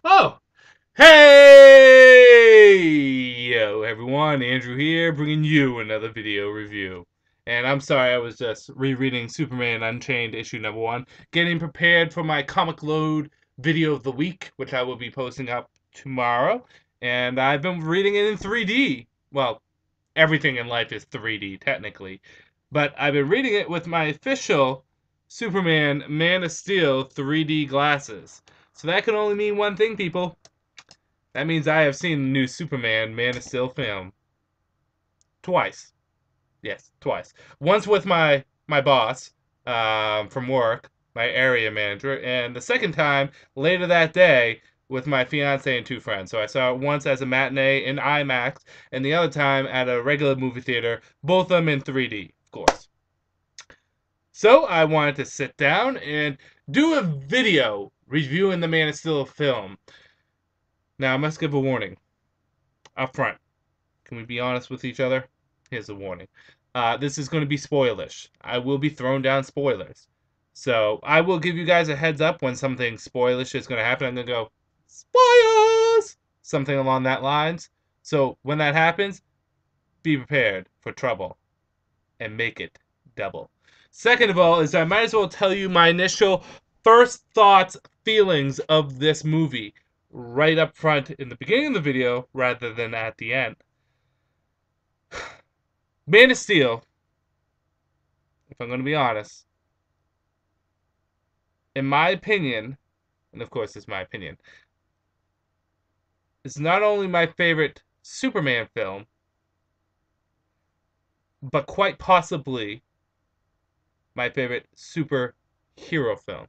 Oh, hey! Yo, everyone, Andrew here, bringing you another video review. And I'm sorry, I was just rereading Superman Unchained issue number 1, getting prepared for my Comic Load video of the week, which I will be posting up tomorrow. And I've been reading it in 3D. Well, everything in life is 3D, technically. But I've been reading it with my official Superman Man of Steel 3D glasses. So that can only mean one thing, people. That means I have seen the new Superman Man of Steel film. Twice. Yes, twice. Once with my boss from work, my area manager, and the second time later that day with my fiance and 2 friends. So I saw it once as a matinee in IMAX, and the other time at a regular movie theater, both of them in 3D, of course. So I wanted to sit down and do a video reviewing the Man of Steel film. Now, I must give a warning up front. Can we be honest with each other? Here's a warning. This is going to be spoilish. I will be throwing down spoilers. So I will give you guys a heads up when something spoilish is going to happen. I'm going to go, spoilers! Something along that lines. So when that happens, be prepared for trouble. And make it double. Second of all, is I might as well tell you my initial first thoughts, feelings of this movie right up front in the beginning of the video rather than at the end. Man of Steel, if I'm going to be honest, in my opinion, and of course it's my opinion, is not only my favorite Superman film, but quite possibly my favorite superhero film.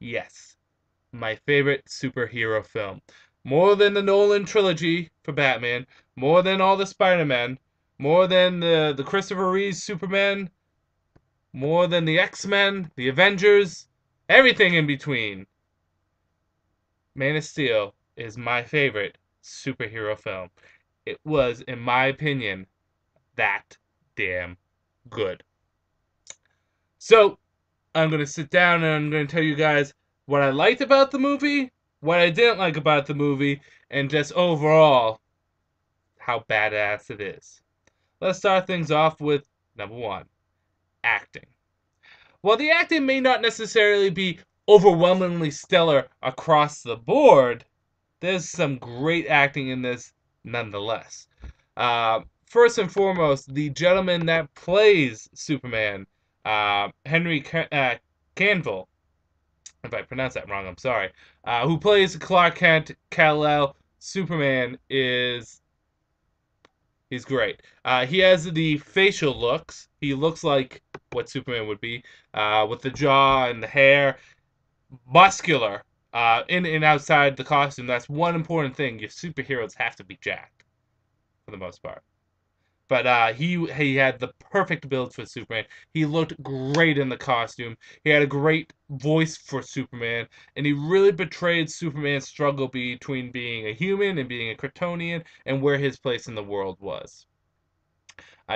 Yes, my favorite superhero film. More than the Nolan trilogy for Batman, more than all the Spider-Man, more than the Christopher Reeve Superman, more than the X-Men, the Avengers, everything in between. Man of Steel is my favorite superhero film. It was, in my opinion, that damn good. So, I'm going to sit down and I'm going to tell you guys what I liked about the movie, what I didn't like about the movie, and just overall, how badass it is. Let's start things off with number 1, acting. While the acting may not necessarily be overwhelmingly stellar across the board, there's some great acting in this nonetheless. First and foremost, the gentleman that plays Superman, Henry Cavill, if I pronounce that wrong, I'm sorry, who plays Clark Kent, Kal-El, Superman, he's great. He has the facial looks. He looks like what Superman would be, with the jaw and the hair, muscular, in and outside the costume. That's one important thing. Your superheroes have to be jacked, for the most part. But he had the perfect build for Superman. He looked great in the costume. He had a great voice for Superman, and he really portrayed Superman's struggle between being a human and being a Kryptonian, and where his place in the world was.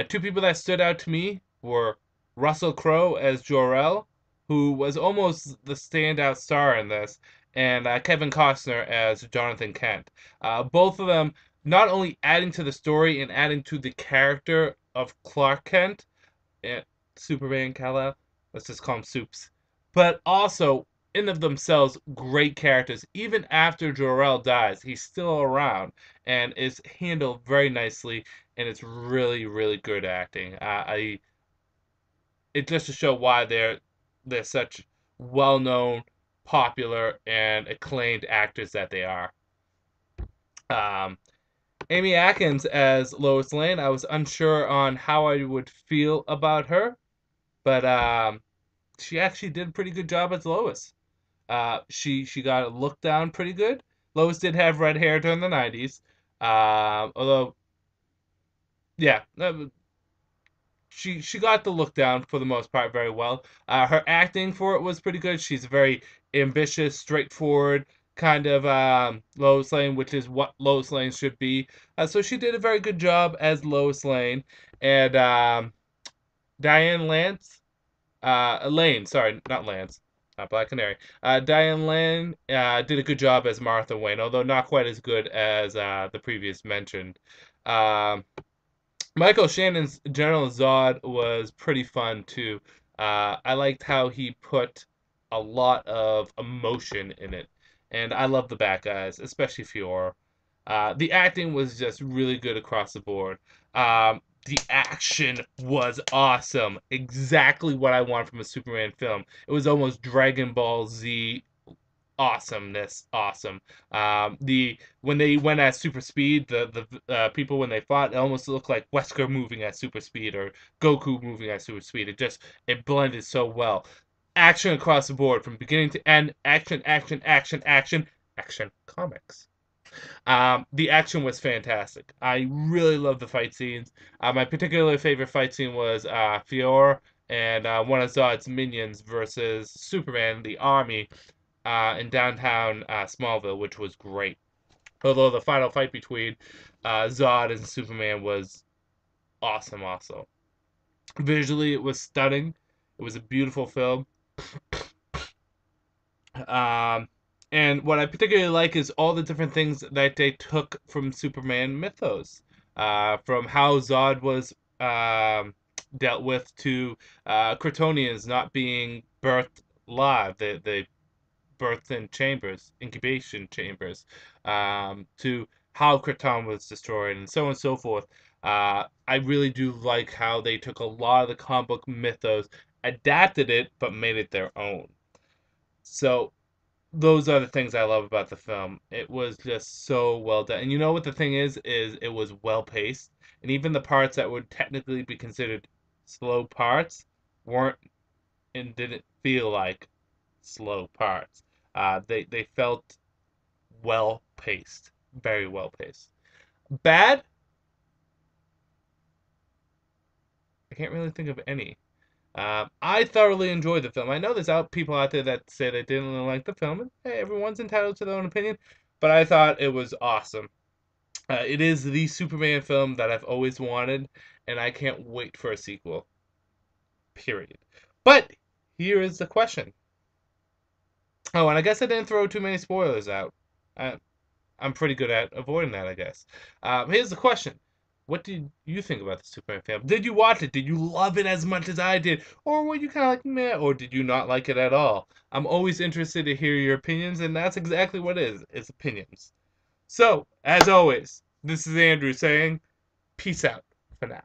2 people that stood out to me were Russell Crowe as Jor-El, who was almost the standout star in this, and Kevin Costner as Jonathan Kent. Both of them not only adding to the story and adding to the character of Clark Kent, and Superman Kal-El, let's just call him Soups, but also in of themselves great characters. Even after Jor-El dies, he's still around and is handled very nicely, and it's really, really good acting. It just to show why they're such well-known, popular, and acclaimed actors that they are. Amy Atkins as Lois Lane, I was unsure on how I would feel about her, but she actually did a pretty good job as Lois. She got it looked down pretty good. Lois did have red hair during the 90s, although, yeah, she got the look down for the most part very well. Her acting for it was pretty good. She's very ambitious, straightforward kind of Lois Lane, which is what Lois Lane should be. So she did a very good job as Lois Lane. And Diane Lane, sorry, not Lance. Black Canary. Diane Lane did a good job as Martha Wayne, although not quite as good as the previous mentioned. Um, Michael Shannon's General Zod was pretty fun too. I liked how he put a lot of emotion in it, and I love the bad guys, especially Fiora. The acting was just really good across the board. The action was awesome. Exactly what I want from a Superman film. It was almost Dragon Ball Z awesomeness. Awesome. The when they went at super speed, the people when they fought, it almost looked like Wesker moving at super speed or Goku moving at super speed. It blended so well. Action across the board from beginning to end. Action, action, action, action, action. Comics. The action was fantastic. I really loved the fight scenes. My particular favorite fight scene was Fiora and one of Zod's minions versus Superman, the army, in downtown Smallville, which was great. Although the final fight between Zod and Superman was awesome, also. Visually, it was stunning. It was a beautiful film. Um, and what I particularly like is all the different things that they took from Superman mythos, from how Zod was dealt with to Kryptonians not being birthed live, the birthed in chambers, incubation chambers, to how Krypton was destroyed, and so on and so forth. I really do like how they took a lot of the comic book mythos, adapted it, but made it their own. So those are the things I love about the film. It was just so well done. And you know what the thing is it was well paced. And even the parts that would technically be considered slow parts weren't and didn't feel like slow parts. They felt well paced, very well paced. Bad? I can't really think of any. I thoroughly enjoyed the film. I know there's people out there that say they didn't really like the film, and hey, everyone's entitled to their own opinion. But I thought it was awesome. It is the Superman film that I've always wanted, and I can't wait for a sequel. Period. But here is the question. Oh, and I guess I didn't throw too many spoilers out. I, I'm pretty good at avoiding that, I guess. Here's the question. What did you think about the Superman film? Did you watch it? Did you love it as much as I did? Or were you kind of like, meh, or did you not like it at all? I'm always interested to hear your opinions, and that's exactly what it is. It's opinions. So, as always, this is Andrew saying, peace out for now.